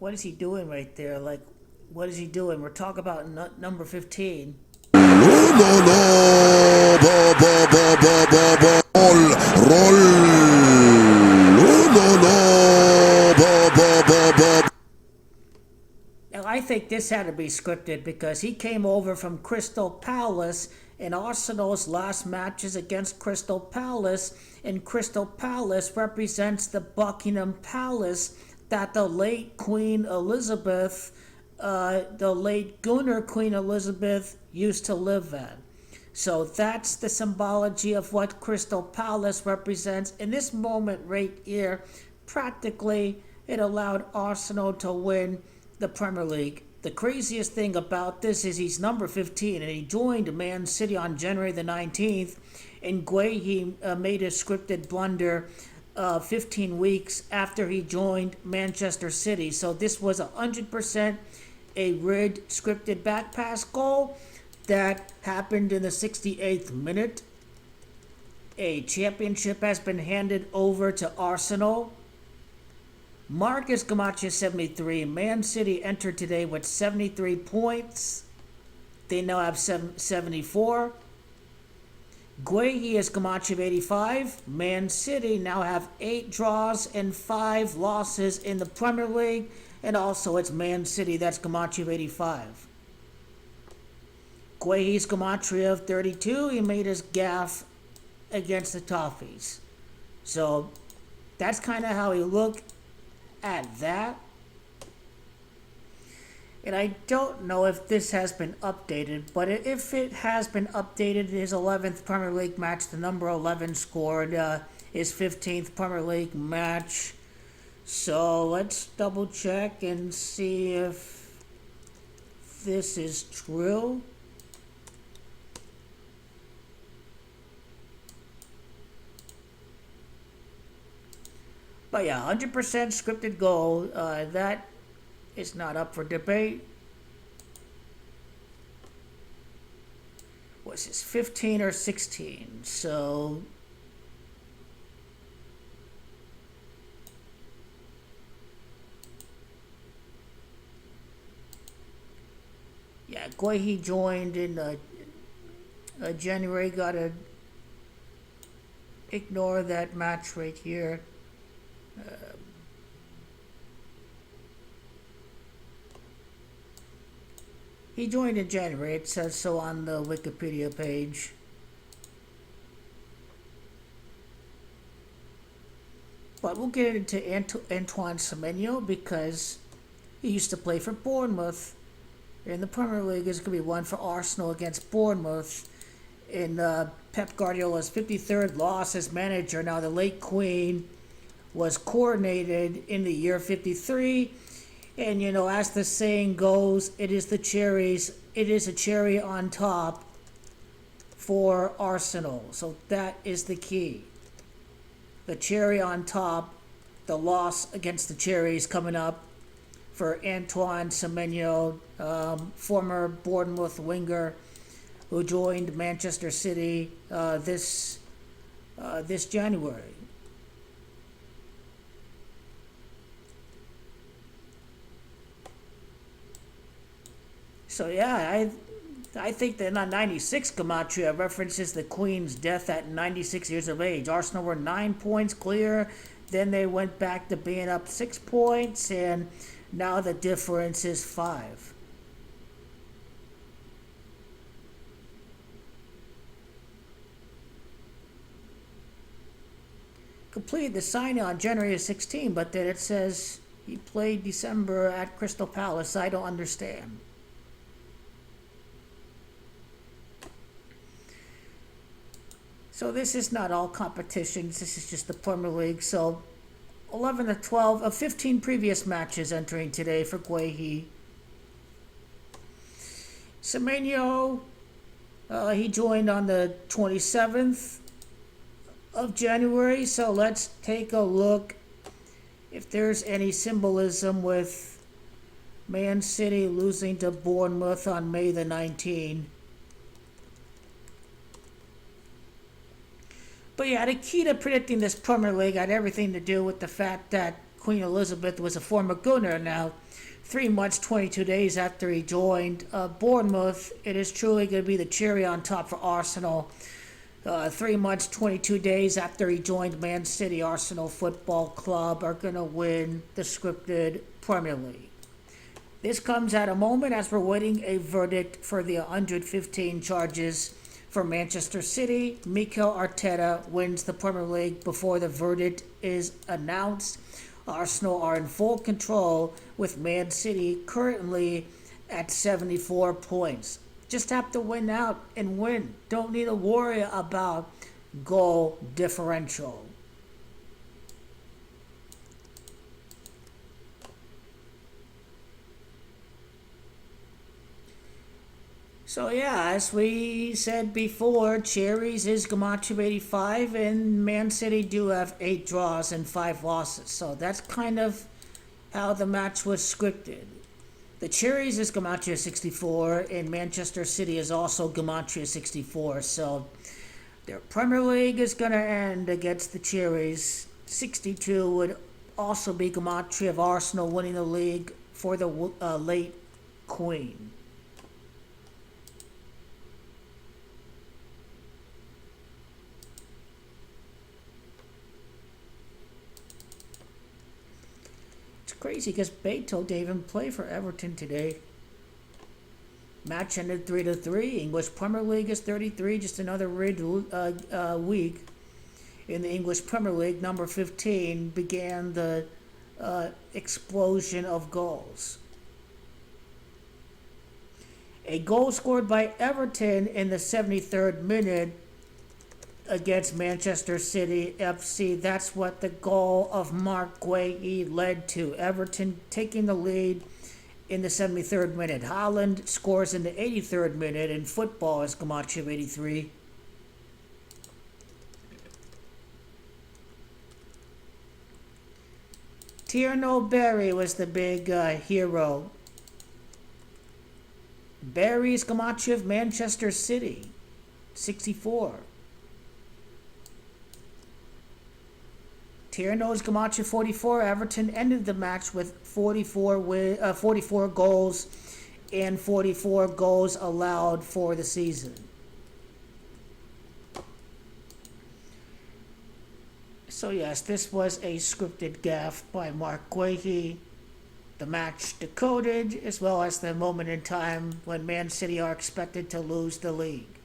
what is he doing right there? Like, what is he doing? We're talking about number 15. Now, I think this had to be scripted because he came over from Crystal Palace, and Arsenal's last matches against Crystal Palace, and Crystal Palace represents the Buckingham Palace that the late Queen Elizabeth, the late Gooner Queen Elizabeth, used to live in. So that's the symbology of what Crystal Palace represents. In this moment right here, practically it allowed Arsenal to win the Premier League. The craziest thing about this is he's number 15 and he joined Man City on January the 19th, and Guehi made a scripted blunder 15 weeks after he joined Manchester City. So this was 100% a rigged scripted back pass goal that happened in the 68th minute. A championship has been handed over to Arsenal. Marc is Gamache 73. Man City entered today with 73 points. They now have 74. Guehi is Gamache 85. Man City now have 8 draws and 5 losses in the Premier League. And also it's Man City that's Gamache 85. Guehi's Gematria of 32. He made his GAFFE against the Toffees. So that's kind of how he looked at that. And I don't know if this has been updated, but if it has been updated, his 11th Premier League match, the number 11 scored, his 15th Premier League match. So let's double check and see if this is true. But yeah, 100% scripted goal. That is not up for debate. Was this 15 or 16? So yeah, Guehi joined in January. Gotta ignore that match right here. He joined in January. It says so on the Wikipedia page. But we'll get into Antoine Semenyo because he used to play for Bournemouth. In the Premier League, it's going to be one for Arsenal against Bournemouth. In Pep Guardiola's 53rd loss as manager. Now, the late Queen was coronated in the year 53. And, you know, as the saying goes, it is a cherry on top for Arsenal. So that is the key. The cherry on top, the loss against the Cherries coming up for Antoine Semenyo, former Bournemouth winger who joined Manchester City this January. So yeah, I think that 96 Gematria references the Queen's death at 96 years of age. Arsenal were 9 points clear. Then they went back to being up 6 points, and now the difference is 5. Completed the signing on January 16, but then it says he played December at Crystal Palace. I don't understand. So this is not all competitions. This is just the Premier League. So 11 to 12 of 15 previous matches entering today for Guehi. Semenyo, he joined on the 27th of January. So let's take a look if there's any symbolism with Man City losing to Bournemouth on May the 19th. But yeah, the key to predicting this Premier League had everything to do with the fact that Queen Elizabeth was a former Gooner. Now, 3 months, 22 days after he joined Bournemouth, it is truly going to be the cherry on top for Arsenal. 3 months, 22 days after he joined Man City, Arsenal Football Club are going to win the scripted Premier League. This comes at a moment as we're waiting a verdict for the 115 charges for Manchester City. Mikel Arteta wins the Premier League before the verdict is announced. Arsenal are in full control with Man City currently at 74 points. Just have to win out and win. Don't need to worry about goal differential. So yeah, as we said before, Cherries is Gematria 85, and Man City do have 8 draws and 5 losses. So that's kind of how the match was scripted. The Cherries is Gematria 64, and Manchester City is also Gematria 64. So their Premier League is going to end against the Cherries. 62 would also be Gematria of Arsenal winning the league for the late Queen. Crazy because Beto didn't even play for Everton today. Match ended 3-3. English Premier League is 33. Just another rigged week in the English Premier League. Number 15 began the explosion of goals. A goal scored by Everton in the 73rd minute against Manchester City FC. That's what the goal of Marc Guehi led to. Everton taking the lead in the 73rd minute. Haaland scores in the 83rd minute, and football is Gematria 83. Tierno Barry was the big hero. Barry's Gematria of Manchester City, 64. Tierno's Gematria 44. Everton ended the match with 44 goals and 44 goals allowed for the season. So yes, this was a scripted gaffe by Marc Guehi. The match decoded, as well as the moment in time when Man City are expected to lose the league.